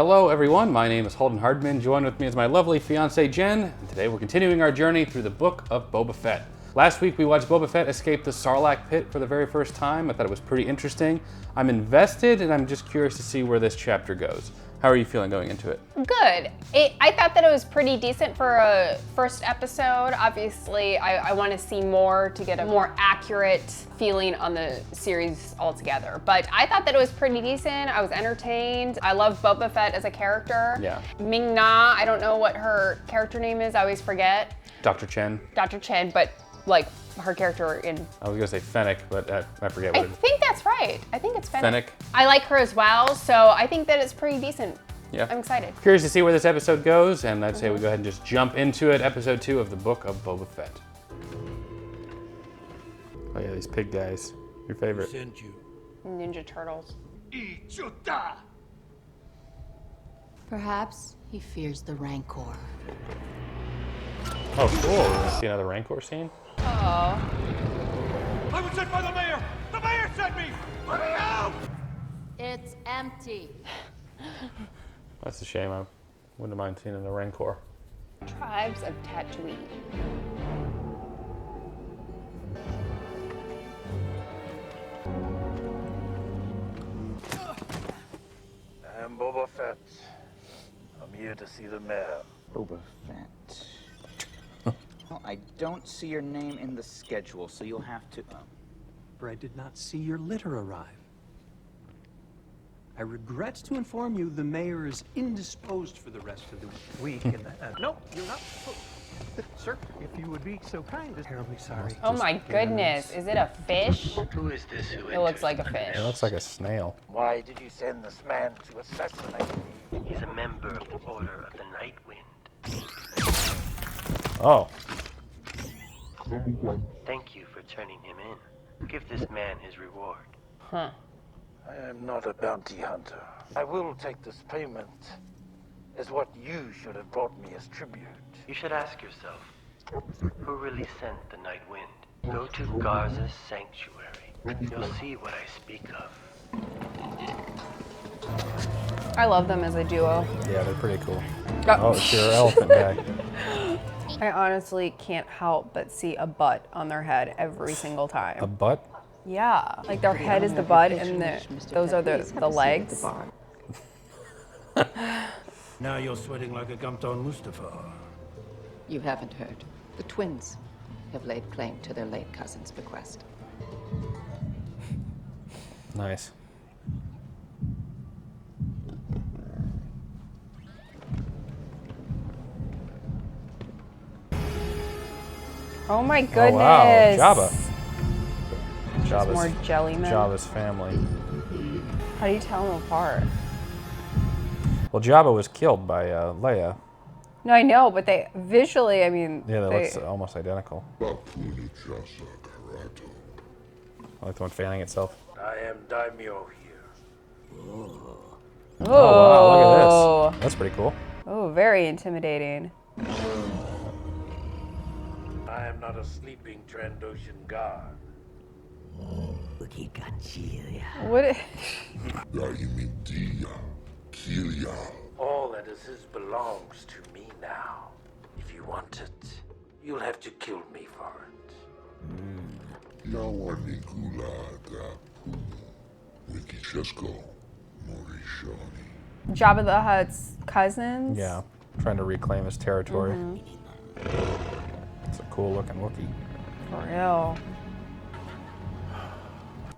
Hello everyone, my name is Holden Hardman. Joined with me is my lovely fiancée Jen, and today we're continuing our journey through the Book of Boba Fett. Last week we watched Boba Fett escape the Sarlacc pit for the very first time. I thought it was pretty interesting. I'm invested and I'm just curious to see where this chapter goes. How are you feeling going into it? Good. I thought that it was pretty decent for a first episode. Obviously, I want to see more to get a more accurate feeling on the series altogether. But I thought that it was pretty decent. I was entertained. I love Boba Fett as a character. Yeah. Ming-Na, I don't know what her character name is. I always forget. Dr. Chen. Dr. Chen, but like her character in... I was gonna say Fennec, but I forget what it is. I think that's right. I think it's Fennec. Fennec. I like her as well, so I think that it's pretty decent. Yeah. I'm excited. Curious to see where this episode goes, and I'd say we go ahead and just jump into it. Episode 2 of the Book of Boba Fett. Oh yeah, these pig guys. Your favorite. Who sent you? Ninja Turtles. Perhaps he fears the Rancor. Oh cool, we're gonna see another Rancor scene? Oh. I was sent by the mayor! The mayor sent me! Let me out! It's empty. That's a shame, I wouldn't mind seeing a Rancor. Tribes of Tatooine. I'm Boba Fett. I'm here to see the mayor. Boba Fett. Well, I don't see your name in the schedule, so you'll have to... For I did not see your litter arrive. I regret to inform you the mayor is indisposed for the rest of the week. And no, you're not. Sir, if you would be so kind. Terribly sorry. Oh my goodness, is it a fish? Who is this who It looks like a fish. It looks like a snail. Why did you send this man to assassinate me? He's a member of the Order of the Night Wind. Oh. Thank you for turning him in. Give this man his reward. Huh. I am not a bounty hunter. I will take this payment as what you should have brought me as tribute. You should ask yourself, who really sent the Night Wind? Go to Garza's sanctuary. You'll see what I speak of. I love them as a duo. Yeah, they're pretty cool. Oh, it's your elephant guy. I honestly can't help but see a butt on their head every single A time. butt? Yeah, like their head is the butt and those are the legs. Now you're sweating like a Gumpton Mustafa. You haven't heard. The twins have laid claim to their late cousin's bequest. Nice. Oh my Oh goodness. wow, Jabba. Jabba's, more jelly men. Jabba's family. How do you tell them apart? Well, Jabba was killed by Leia. No, I know, but they visually, I mean, Yeah, they look almost identical. I like the one fanning itself. I am Daimyo here. Oh, wow, look at this. That's pretty cool. Oh, very intimidating. I am not a sleeping Trandoshan guard. What? All that is his belongs to me now. If you want it, you'll have to kill me for it. Jabba the Hutt's cousins? Yeah, trying to reclaim his territory. It's a cool looking Wookiee. For real.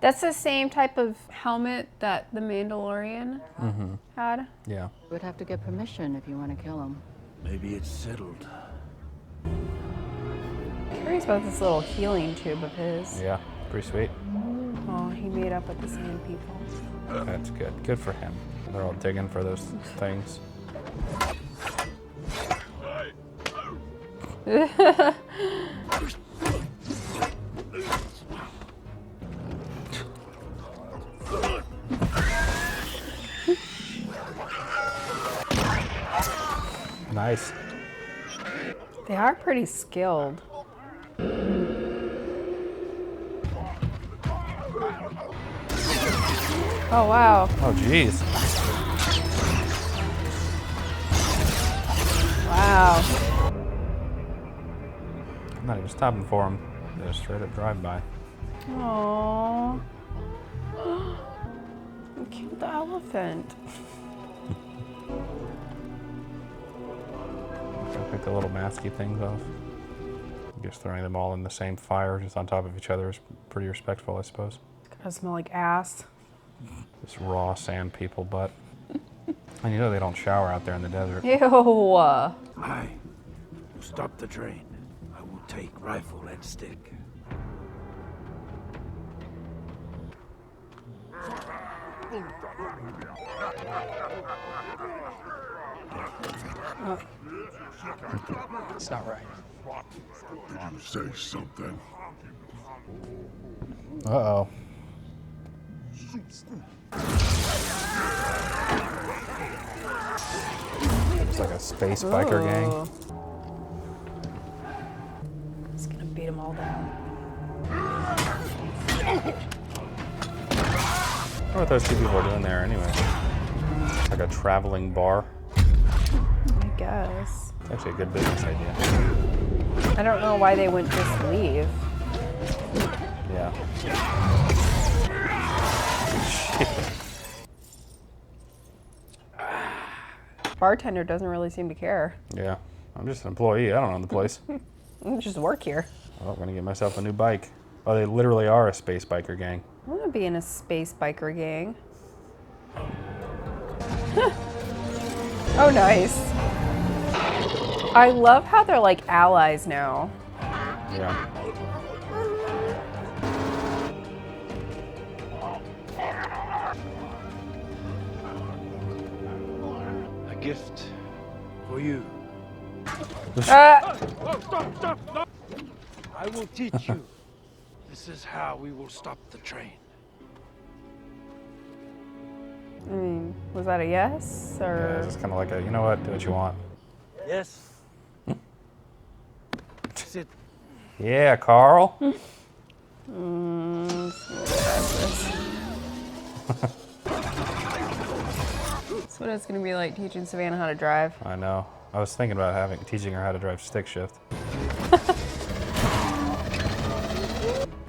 That's the same type of helmet that the Mandalorian had. Yeah. You would have to get permission if you want to kill him. Maybe it's settled. Curious about this little healing tube of his. Yeah, pretty sweet. Oh, he made up with the Sand People. That's good. Good for him. They're all digging for those things. Nice. They are pretty skilled. Oh, wow. Oh, geez. Wow. I'm not even stopping for him. They're just straight up drive by. Aww. You killed the elephant. Gotta pick the little masky things off. I guess throwing them all in the same fire, just on top of each other, is pretty respectful, I suppose. It's gotta smell like ass. This raw sand people butt. And you know they don't shower out there in the desert. Ew. I will stop the train. I will take rifle and stick. It's not right. You say something. Uh-oh. It's like a space biker gang. Just gonna beat them all down. I wonder what those two people are doing there anyway. Like a traveling bar. I guess. It's actually a good business idea. I don't know why they wouldn't just leave. Yeah. Bartender doesn't really seem to care. Yeah. I'm just an employee. I don't own the place. I just work here. Oh, I'm gonna get myself a new bike. Oh, they literally are a space biker gang. I want to be in a space biker gang. Oh, nice. I love how they're like allies now. Yeah. A gift for you. Oh, stop, stop, stop! I will teach you. This is how we will stop the train. I mean, was that a yes Yeah, or? it's just kind of like a, you know what, do what you want. Yes. Sit. Yeah, Carl. That's what it's gonna be like teaching Savannah how to drive. I know. I was thinking about teaching her how to drive stick shift.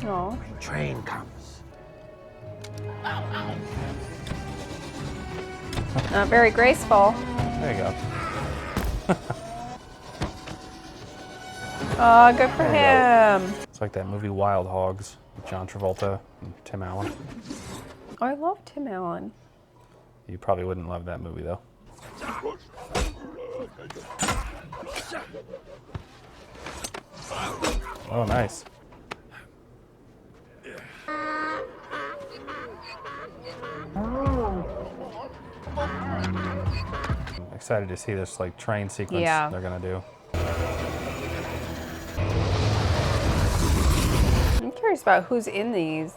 Oh. Train comes. Not very graceful. There you go. Oh, good for him. It's like that movie Wild Hogs with John Travolta and Tim Allen. Oh, I love Tim Allen. You probably wouldn't love that movie though. Oh, nice. I'm excited to see this like train sequence they're gonna do. I'm curious about who's in this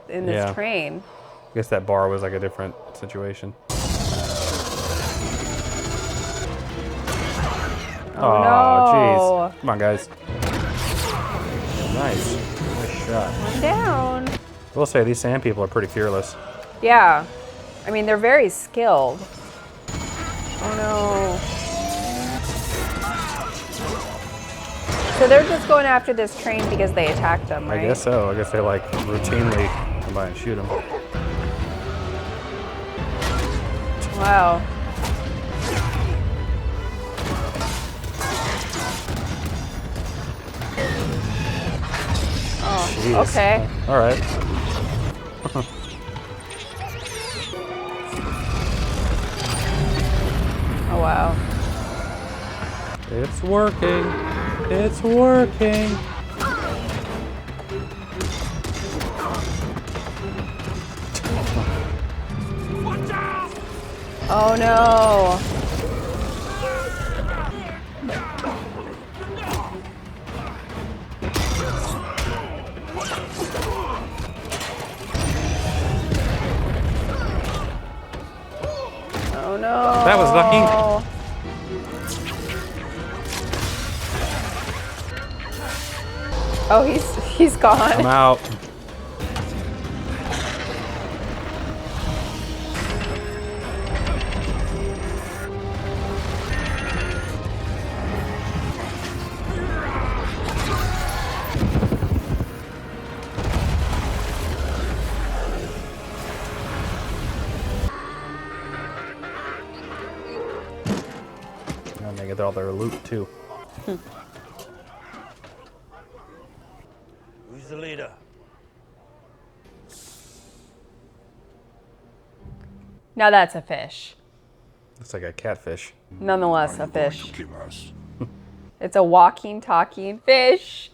Yeah. train. I guess that bar was like a different situation. Oh, jeez. Come on, guys. Nice. Nice shot. I'm down. I will say, these sand people are pretty fearless. Yeah. I mean, they're very skilled. Oh no. So they're just going after this train because they attacked them, right? I guess so. I guess they like routinely come by and shoot them. Wow. Oh, Jeez. okay. All right. Oh, wow. It's working. It's working. Oh, no. Oh, no. That was lucky. Oh, he's gone. I'm out. trying to get all their loot too. Who's the leader? Now that's a fish. Looks like a catfish. Nonetheless, Are a you going fish. to kill us? It's a walking, talking fish.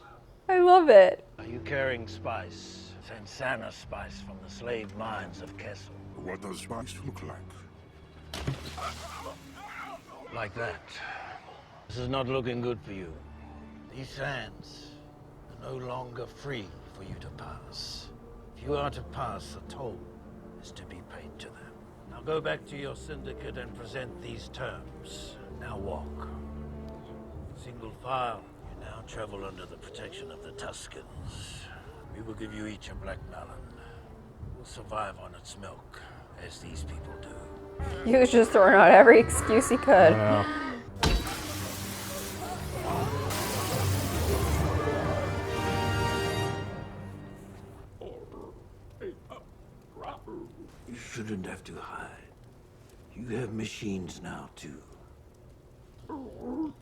I love it. Are you carrying spice? Sansana spice from the slave mines of Kessel. What does spice look like? Like that. This is not looking good for you. These sands are no longer free for you to pass. If you are to pass, a toll is to be paid to them. Now go back to your syndicate and present these terms. Now walk. Single file, you now travel under the protection of the Tuscans. We will give you each a black melon. We'll survive on its milk, as these people do. He was just throwing out every excuse he could. You shouldn't have to hide. You have machines now, too. How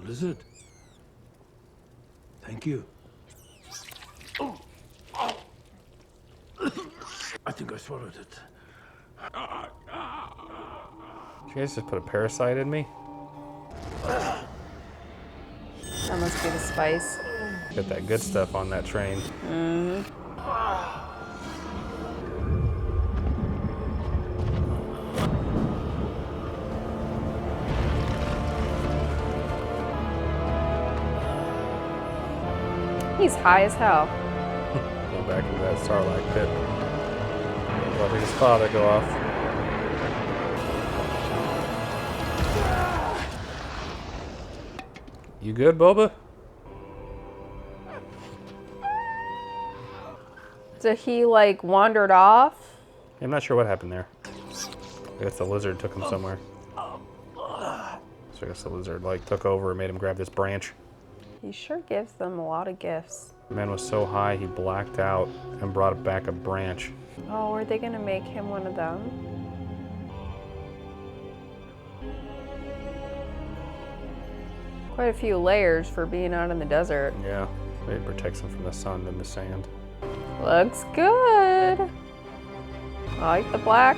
is it? Thank you. I think I swallowed it. Did you guys just put a parasite in me? That must be the spice. Get that good stuff on that train. He's high as hell. Go back into that Sarlacc pit. Letting his father go off. You good, Boba? So he like wandered off? I'm not sure what happened there. I guess the lizard took him somewhere. So I guess the lizard like took over and made him grab this branch. He sure gives them a lot of gifts. The man was so high he blacked out and brought back a branch. Oh, are they gonna make him one of them? Quite a few layers for being out in the desert. Yeah, it protects him from the sun and the sand. Looks good. I like the black.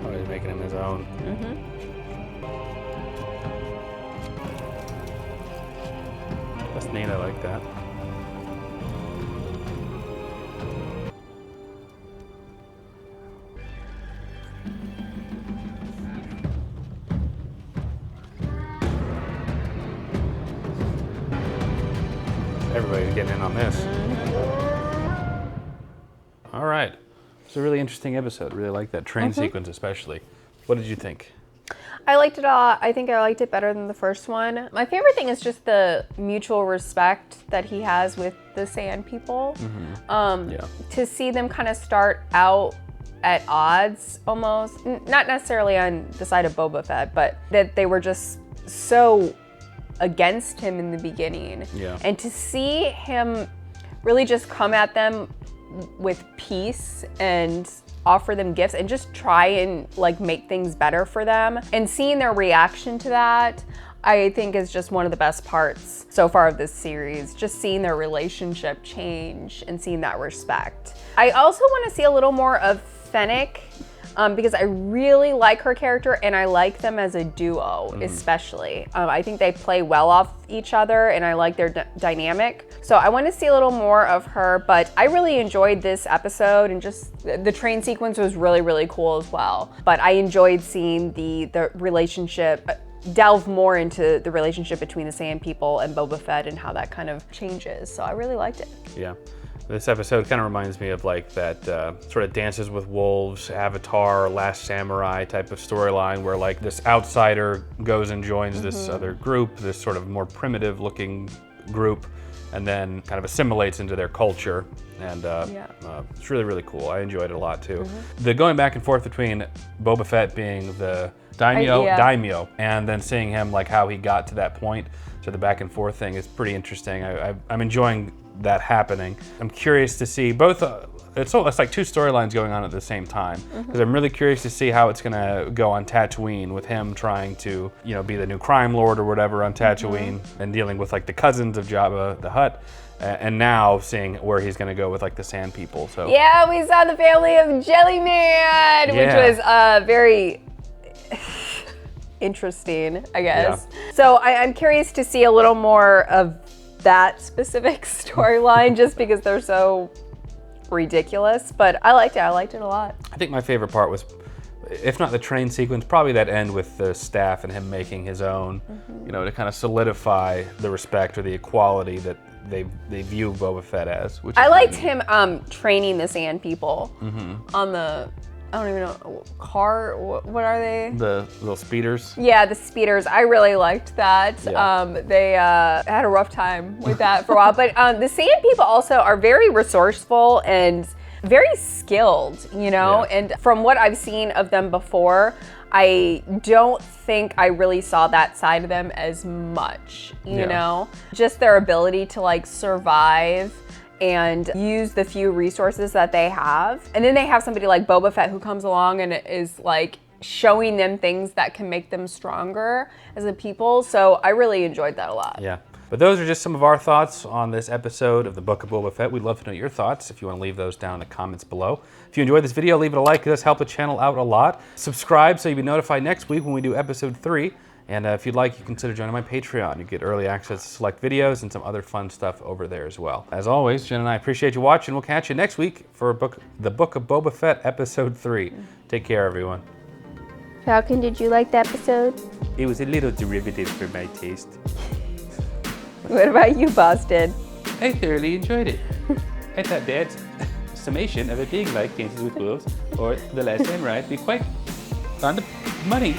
Oh, he's making him his own. That's neat, I like that. Everybody's getting in on this. All right. It's a really interesting episode. Really like that train sequence especially. What did you think? I liked it all. I think I liked it better than the first one. My favorite thing is just the mutual respect that he has with the Sand People. Yeah. To see them kind of start out at odds almost, not necessarily on the side of Boba Fett, but that they were just so against him in the beginning. Yeah. And to see him really just come at them with peace and offer them gifts and just try and like make things better for them, and seeing their reaction to that, I think is just one of the best parts so far of this series. Just seeing their relationship change and seeing that respect. I also want to see a little more of Fennec, because I really like her character and I like them as a duo, especially. I think they play well off each other and I like their dynamic. So I want to see a little more of her, but I really enjoyed this episode, and just the train sequence was really, really cool as well. But I enjoyed seeing the relationship, delve more into the relationship between the Sand People and Boba Fett and how that kind of changes. So I really liked it. Yeah. This episode kind of reminds me of like that sort of Dances with Wolves, Avatar, Last Samurai type of storyline where like this outsider goes and joins this other group, this sort of more primitive looking group, and then kind of assimilates into their culture. And it's really, really cool. I enjoyed it a lot too. The going back and forth between Boba Fett being the daimyo, and then seeing him like how he got to that point. So the back and forth thing is pretty interesting. I'm enjoying that happening. I'm curious to see both. It's like two storylines going on at the same time, because I'm really curious to see how it's gonna go on Tatooine with him trying to, you know, be the new crime lord or whatever on Tatooine, and dealing with like the cousins of Jabba the Hutt, and now seeing where he's gonna go with like the Sand People. So yeah, we saw the family of Jellyman, which was very interesting, I guess. Yeah. So I'm curious to see a little more of that specific storyline, just because they're so ridiculous, but I liked it a lot. I think my favorite part was, if not the train sequence, probably that end with the staff and him making his own, you know, to kind of solidify the respect or the equality that they view Boba Fett as. Which I liked him training the Sand People on the, I don't even know, car, what are they? The little speeders? Yeah, the speeders. I really liked that. Yeah. They had a rough time with that for a while. But the Sand People also are very resourceful and very skilled, you know? Yeah. And from what I've seen of them before, I don't think I really saw that side of them as much, you know? Just their ability to like survive and use the few resources that they have. And then they have somebody like Boba Fett who comes along and is like showing them things that can make them stronger as a people. So I really enjoyed that a lot. Yeah. But those are just some of our thoughts on this episode of the Book of Boba Fett. We'd love to know your thoughts if you want to leave those down in the comments below. If you enjoyed this video, leave it a like. It does help the channel out a lot. Subscribe so you'll be notified next week when we do episode 3. And if you'd like, you consider joining my Patreon. You get early access to select videos and some other fun stuff over there as well. As always, Jen and I appreciate you watching. We'll catch you next week for the Book of Boba Fett episode 3. Take care, everyone. Falcon, did you like the episode? It was a little derivative for my taste. What about you, Boston? I thoroughly enjoyed it. I thought Dad's summation of it being like Dances with Wolves or The Last Samurai be quite on the money.